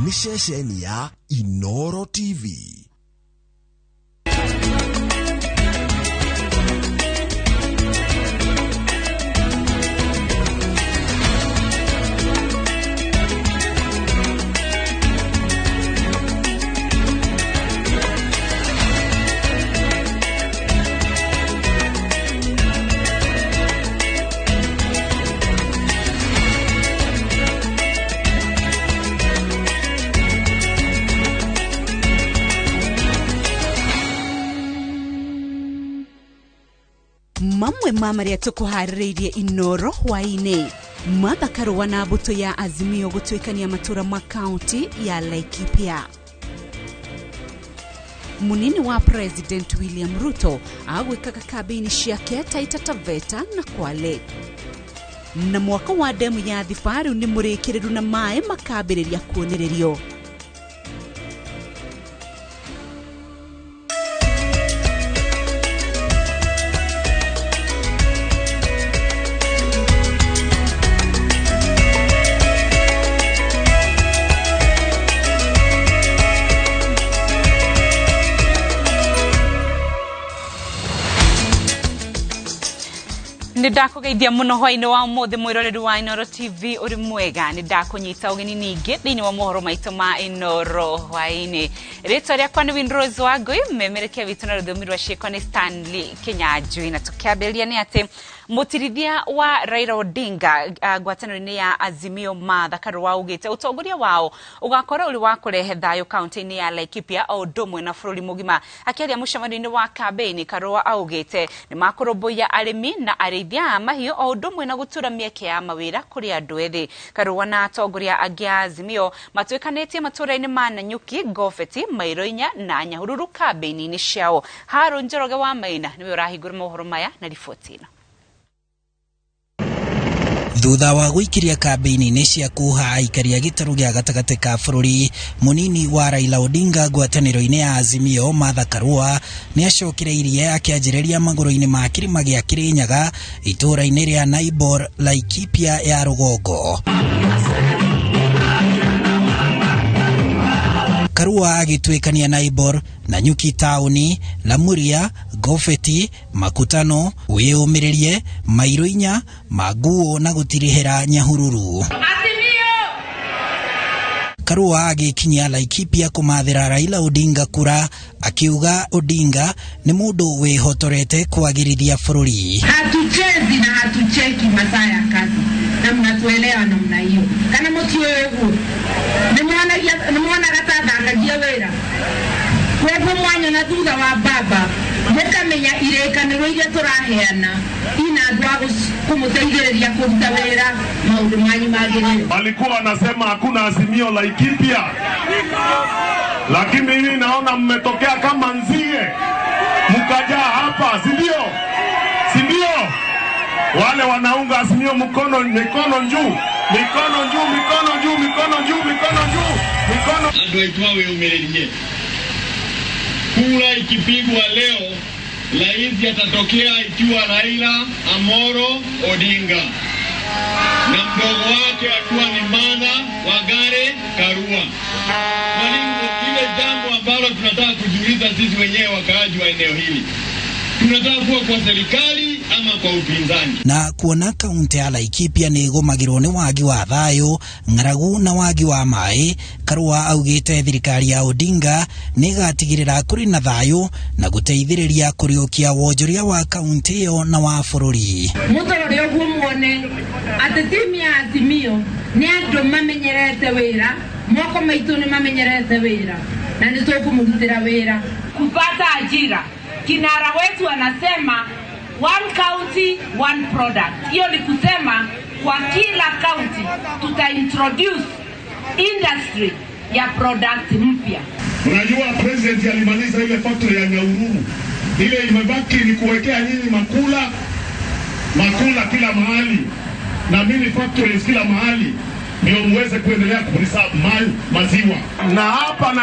ni shesheni ya Inooro TV. Mamwe mamaria tukuharirie Inooro Hwaini. Mathakaruwa na mbuto ya Azimio gutwikania matura ma county ya Laikipia. Munini wa President William Ruto agwikaga kabini ciake Taita Taveta na Kwale. Na mwaka wa demu ya thifaru ni murikiriru na mae makabiriria kuonererio. Nidakugeithia muno hwaini wa mothe mwiroreri wa Inooro TV uri mwega. Nidakunyita ugeni ningi thini wa mohoro maitu ma Inooro Hwaini. Rito riakwa ni Windrose Wagui, memerekia witu na rudhumi rwa shekwa ni Stanley Kinyanjui. Na tukiabelia ni ate mutirithia wa Raila Odinga ngwataniro-ini ya Azimio mathakaruwa ugite utongoria wao ugakora uri wa kurehe thayo county-ini ya Laikipia o ndomwe na bururi mugima. Akiaria mucemani-ini wa campaign Karuwa augite ni makuroboya arimi na arithia mahiu o ndomwe na gutura mieke ya mawira kuri andu ethi. Karuwa na atongoria angi a Azimio matwikanetie matura-ini ma Nanyuki, Gofeti, Mairoinya na Nyahururu campaign-ini ciao. Haro Njoroge wa Maina niwe urahingura mohoro maya na riboti ino. Thutha wa guikiria kampeni-ini cia kuha aikaria gitaru gia gatagati ka bururi, munini wa Raila Odinga ngwataniro-ini ya Azimio Martha Karua ni acokireirie akianjiriria maguru-ini ma kirima gia Kirinyaga itura-ini ria Naibor, Laikipia ya rugongo. Karua agitwikania Naibor, Nanyuki tauni, Lamuria, Gofeti, Makutano, Wiyumiririe, Mairoinya, Maguo na gutirihira Nyahururu. Karua agikinyia Laikipia kumathira Raila Odinga kura, akiuga Odinga ni mundu wihotorete kwagirithia bururi. Hatuchezi na hatucheki masaa ya kazi. Na mnatuelewa namna hiyo. Kana mtu wewe nimeona gatanda anajia wera. Kwa mwanya na thutha wa baba mukamenya irekaniro iria turaheana ina andũ kumuteithĩrĩria kũruta wĩra maũndũ manyu magĩrĩre. Walikuwa wanasema hakuna Azimio Laikipia, lakini hii naona mmetokea kama nzige mkaja hapa, si ndio? Si ndio? Wale wanaunga Azimio mikono juu, mikono juu, mikono juu, mikono juu, mikono juu, mikono. Ndio itwawe umereje. Kura ikipigwa leo, rais atatokea ikiwa Raila Amolo Odinga na mdogo wake akiwa ni Martha Wangari Karua. Mwalimu, ile jambo ambalo tunataka kujiuliza sisi wenyewe wakaaji wa eneo hili, tunataka kuwa kwa serikali ama kwa upinzani? Na kuona kaunti ya Laikipia ni igumagirwo ni wagi wa thayo, ng'aragu na wagi wa mai, Karua augite thirikari ya Odinga ni gatigirira kuri na thayo na guteithiriria kuriokia wonjoria wa kaunti iyo na wa bururi. Mutorori oguo muone ati timu ya Azimio ni andu mamenyerete wira, moko maitu ni mamenyerete wira na ni tukumurutira wira kupata ajira. Kinara wetu anasema one county one product. Hiyo ni kusema kwa kila county tutaintroduce industry ya product mpya. Unajua president alimaliza ile factory ya Nyahururu. Ile imebaki ni kuwekea nyinyi makula kila mahali na mini factories kila mahali ndio muweze kuendelea kupreserve maziwa. Na hapa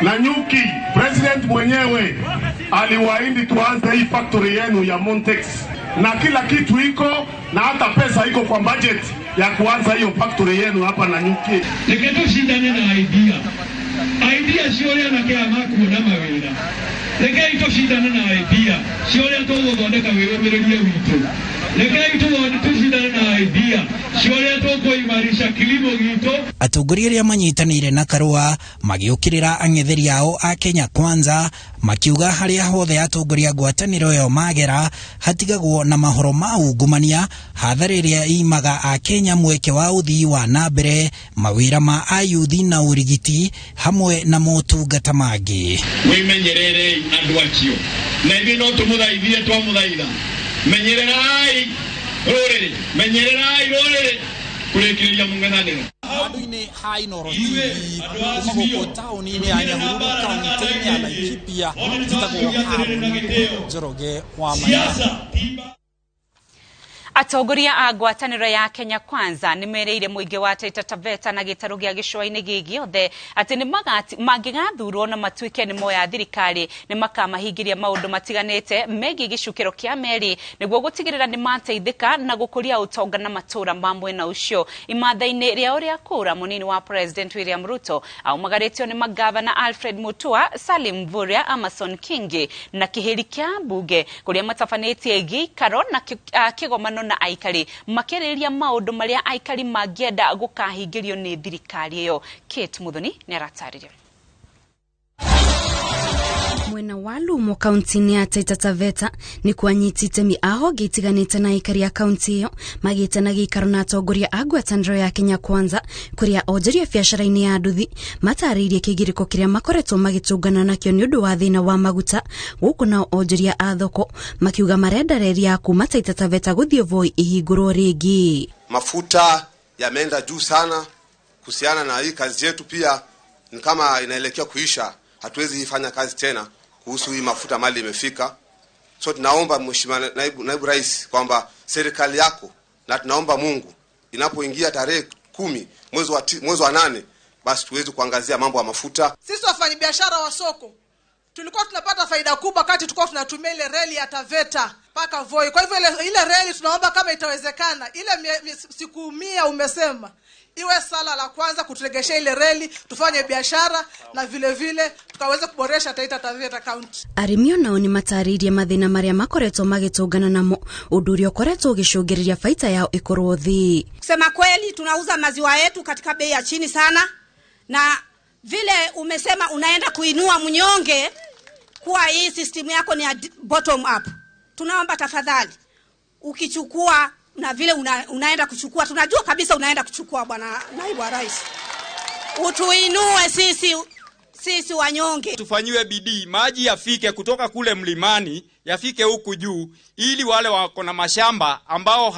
Nanyuki president mwenyewe aliwaahidi tuanze hii factory yenu ya Montex, na kila kitu iko na hata pesa iko kwa budget. ya kuanza hiyo factory yenu hapa na nyuki. Niketo shindane na idea sio leo na kia maku na mawira. Niketo shindane na idea sio leo to gondeka wewe wito. Niketo shindane na idea sio leo to kuimarisha kilimo gitu. Atongoria aria manyitanire na Karua magiukirira ang'etheri ao a Kenya Kwanza makiuga haria hothe atongoria ngwataniro yo magera hatigagwo na mahoro ma ungumania hathara iria imaga a Kenya mweke wa uthii wa nambere mawira ma ayuthi na urigiti hamwe na motungata mangi. Mwimenyerere andu acio na ithi no tumuthaithie twamuthaitha menyererai rorere menyererai rorere kurekereria mungananiro Andu-ini ha Inooro TV kuma tauni-ini ya Nyahururu kaunti-ini ya Laikipia jitagwo Haruni Njoroge wa Maya. Atongoria a ngwataniro ya Kenya Kwanza nimereire muingi wa Taita Taveta na gitaru gia gicua-ini gigi othe ati ni mangigathurwo na matuike ni moya thirikari ni makamahingiria maundu matiganite megi gicukiro kia meri niguo gutigirira ni mateithika na gukuria utonga na matura mamwe na ucio imatha-ini ria uria kura munini wa President William Ruto aumagaritio ni magavana Alfred Mutua, Salim Mvurya, Amason Kingi na kihiri kia mbunge kuria matafanitie gikaro na kigomano na aikari makiriria maundu maria aikari mangienda gukahingirio ni thirikari iyo. Kate Muthoni ni aratariria. Mwena wa Lumo kaunti-ini ya Taita Taveta ni kwanyitite miaho gitiganite na aikari ya kaunti iyo magite na gikaro na atongoria a ngwataniro ya Kenya Kwanza kuria onjoria biashara-ini ya nduthi matariirie kigiriko kiria makoretwo magitungana nakio ni undu wa thina wa maguta guku na onjoria a thoko makiuga marendereria kuma Taita Taveta guthie Voi ihingurwo ringi. Mafuta yameenda juu sana. Kuhusiana na hii kazi yetu pia ni kama inaelekea kuisha. Hatuwezi ifanya kazi tena kuhusu hii mafuta mali imefika. So tunaomba mheshimiwa naibu rais kwamba serikali yako na tunaomba Mungu inapoingia tarehe 10 mwezi wa 8 basi tuweze kuangazia mambo ya mafuta. Sisi wafanyabiashara wa soko tulikuwa tunapata faida kubwa wakati tulikuwa tunatumia ile reli ya Taveta mpaka Voi. Kwa hivyo ile reli tunaomba kama itawezekana ile siku 100 umesema iwe sala la kwanza kuturegesha ile reli tufanye biashara na vile tukaweza kuboresha Taita Taveta County. Arimio nao ni mataririe mathina maria makoretwo magitungana namo undurio koretwo gicungiriria faita yao ikorwo thi. Kusema kweli tunauza maziwa yetu katika bei ya chini sana na vile umesema unaenda kuinua mnyonge kuwa hii system yako ni ya bottom up. Tunaomba tafadhali ukichukua na vile unaenda kuchukua tunajua kabisa unaenda kuchukua bwana naibu wa rais. Utuinue sisi wanyonge. Tufanyiwe bidii maji yafike kutoka kule mlimani yafike huku juu ili wale wako na mashamba ambao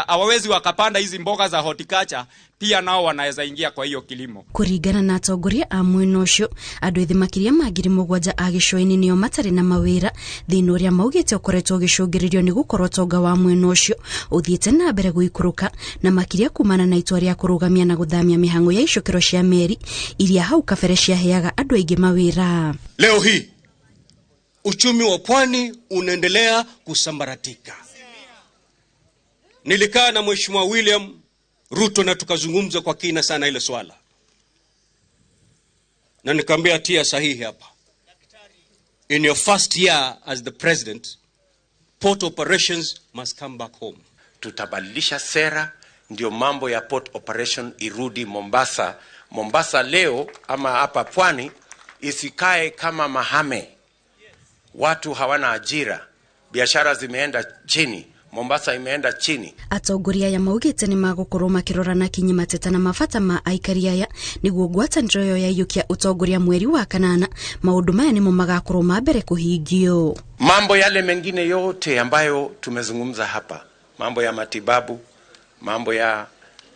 hawawezi wakapanda hizi mboga za horticulture pia nao wanaweza ingia kwa hiyo kilimo. Kurigana na atongoria a mwena ucio andu ethi makiria magiri mugwanja a gicua-ini nio matari na mawira thina uria maugite ukoretwo gicungiririo ni gukorwo tonga wa mwena ucio uthiete na mbere guikuruka na makiria kumana na itua ria kurugamia na guthamia mihango ya icukiro cia meri iria hau kabere ciaheaga andu aingi mawira. Leo hii uchumi wa pwani unaendelea kusambaratika. Nilikaa na Mheshimiwa William Ruto na tukazungumza kwa kina sana ile swala. Na nikamwambia tia sahihi hapa. In your first year as the president, port operations must come back home. Tutabadilisha sera ndio mambo ya port operation irudi Mombasa. Mombasa leo ama hapa pwani isikae kama mahame. Watu hawana ajira. Biashara zimeenda chini. Mombasa imeenda chini. Atongoria ya maugite ni magukorwo makirora na kinyi mateta na mafata ma aikari aya niguo ngwataniro yo yaiyukia utongoria mweri wa kanana maundu maya nimo magakorwo mambere kuhingio. Mambo yale mengine yote ambayo tumezungumza hapa, mambo ya matibabu, mambo ya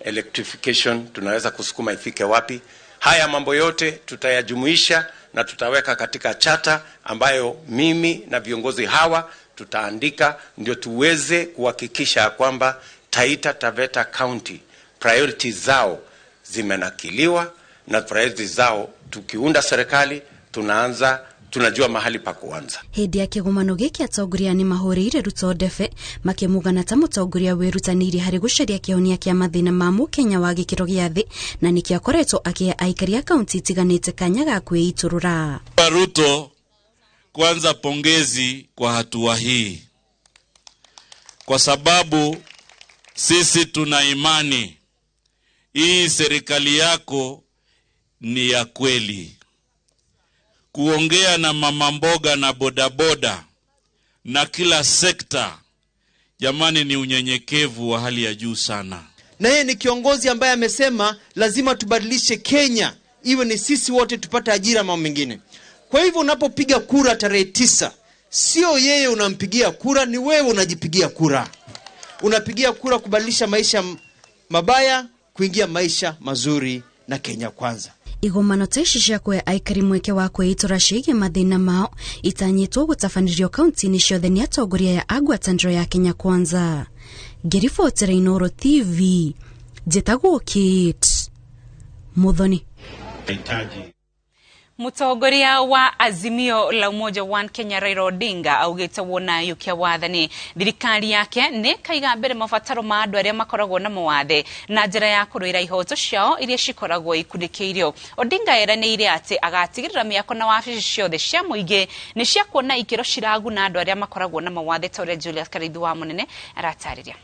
electrification, tunaweza kusukuma ifike wapi? Haya mambo yote tutayajumuisha na tutaweka katika chata ambayo mimi na viongozi hawa tutaandika ndio tuweze kuhakikisha kwamba Taita Taveta County priorities zao zimenakiliwa na priorities zao tukiunda serikali tunaanza tunajua mahali pa kuanza. Hindi ya kigomano giki atongoria ni mahurire Ruto Ndebe makimugana ta mutongoria wirutaniri hari gucaria kihonia kia mathina ma mukenya wa gikiro gia thi na nikio akoretwo akia aikaria kaunti tiganite kanya ga kwiiturura. Ruto, kwanza pongezi kwa hatua hii, kwa sababu sisi tuna imani hii serikali yako ni ya kweli. Kuongea na mama mboga na bodaboda na kila sekta, jamani, ni unyenyekevu wa hali ya juu sana. Na yeye ni kiongozi ambaye amesema lazima tubadilishe Kenya iwe ni sisi wote tupate ajira mambo mengine. Kwa hivyo unapopiga kura tarehe 9, sio yeye unampigia kura, ni wewe unajipigia kura. Unapigia kura kubadilisha maisha mabaya kuingia maisha mazuri na Kenya kwanza. Igomano teshisha kwe aikari mweke wa kwiitura ciige mathina mao itanyitwo gutafanirio kaunti-ini ciothe ni atongoria ya agwataniro ya Kenya kwanza. Ngiribotera Inooro TV, njitagwo Kate Muthoni. Mutongoria wa Azimio la Umoja One Kenya Raila Odinga augite wona yukia wathani thirikari yake ne kaiga mbere mabataro ma andu aria makoragwo na mawathe na njira ya kuruira ihoto ciao iria cikoragwo ikurikiirio. Odinga eranĩire ati agatigirira miako na wabici ciothe cia muingi ni cia kuona ikiro ciragu na andu aria makoragwo na mawathe ta uria Julius Karithu wa Munene aratariria.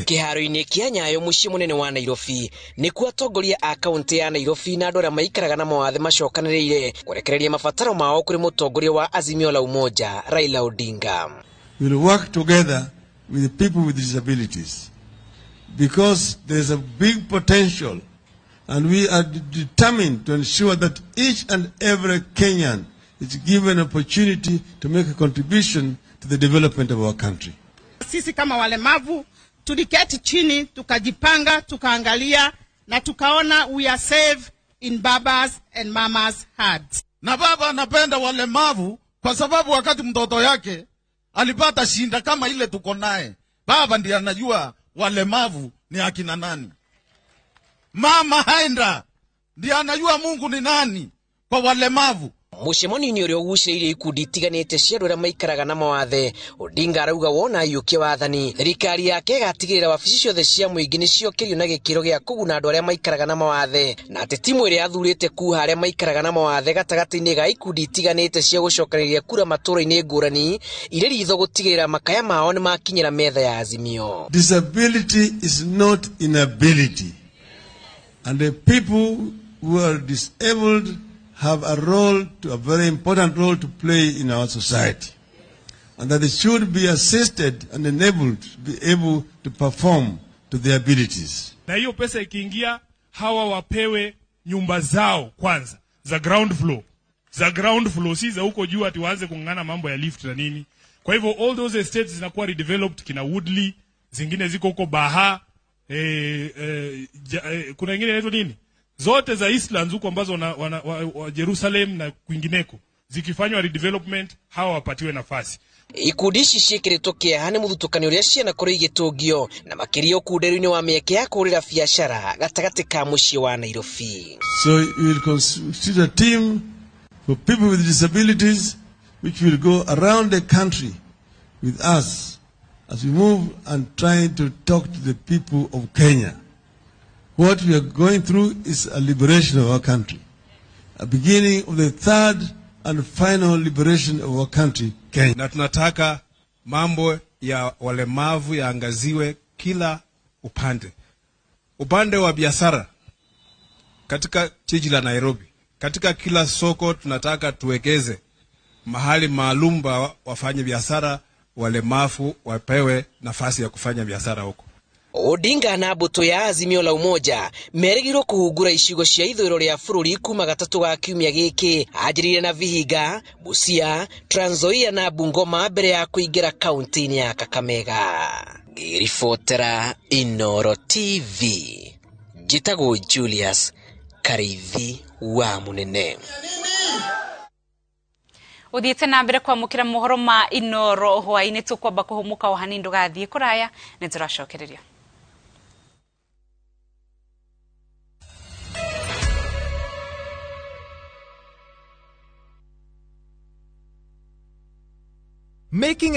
Kiharo-ini kia Nyayo muciĩ munene wa Nairobi nikuo atongoria a kaunti ya Nairobi na andu aria maikaraga na mawathe macokanĩrĩire kurekereria mabataro mao kuri mutongoria wa Azimio la Umoja Raila Odinga. We will work together with the people with disabilities because there is a big potential and we are determined to ensure that each and every Kenyan is given an opportunity to make a contribution to the development of our country. Sisi kama walemavu tuliketi chini tukajipanga tukaangalia na tukaona we are safe in baba's and mama's hearts. Na baba anapenda walemavu kwa sababu wakati mtoto yake alipata shinda kama ile tuko naye, baba ndiye anajua walemavu ni akina nani. Mama haenda ndiye anajua Mungu ni nani kwa walemavu. Mucemani-ini uria ugucĩrĩirie ikundi itiganĩte cia andũ arĩa maikaraga na mawathe, Odinga arauga wona yukia wathani thirikari yake igatigĩrĩra wabici ciothe cia mũingĩ nĩciokĩrio na gĩkĩro gĩa kũguna andũ arĩa maikaraga na mawathe, na atĩ timu ĩrĩa athurĩte kuha arĩa maikaraga na mawathe gatagatĩ-inĩ ga ikundi itiganĩte cia gũcokanĩrĩria kura matũũra-inĩ ngũrani irĩ ritho gũtigĩrĩra makaya mao nĩ makinyĩra metha ya Azimio. Disability is not inability, and the people who are disabled have a very important role to play in our society, and that they should be assisted and enabled to be able to perform to their abilities. Na hiyo pesa ikiingia, hawa wapewe nyumba zao kwanza za ground floor, si za huko juu ati waanze kung'ang'ana mambo ya lift na nini. Kwa hivyo all those estates zinakuwa redeveloped, kina Woodley, zingine ziko huko Baha, kuna ingine inaitwa nini? Zote za Eastlands huko ambazo wa Jerusalem na kwingineko zikifanywa redevelopment, hawa wapatiwe nafasi. Ikundi ici ciĩkĩrĩtwo kĩeha nĩ mũthutũkanio ũrĩa ciana kũrĩ igĩtũngio na makĩria ũkunderu-inĩ wa mĩeke ya kũrĩra biacara gatagatĩ ka mũciĩ wa Nairobi. So we will consider a team for people with disabilities which will go around the country with us as we move and try to talk to the people of Kenya. What we are going through is a liberation of our country, a beginning of the third and final liberation of our country, Kenya. Na tunataka mambo ya walemavu yaangaziwe kila upande. Upande wa biashara katika jiji la Nairobi, katika kila soko tunataka tuwekeze mahali maalum wafanye biashara, walemavu wapewe nafasi ya kufanya biashara huko. Odinga na mbũtũ ya Azimio la Umoja merĩgĩrĩirwo kũhungura icigo cia ithũĩro rĩa bũrũri kuma gatatũ ga kiumia gĩkĩ, anjĩrĩire na Vihiga, Busia, Trans Nzoia na Bungoma mbere ya kũingĩra kaunti-inĩ ya Kakamega. Ngĩribotera Inooro TV, njĩtagwo Julius Karithu wa Munene. Uthiĩte na mbere kwamũkĩra mohoro ma Inooro Hwaini, tũkwamba kũhũmũka o hanini ndũgathiĩ kũraya, nĩ tũracokereria. making and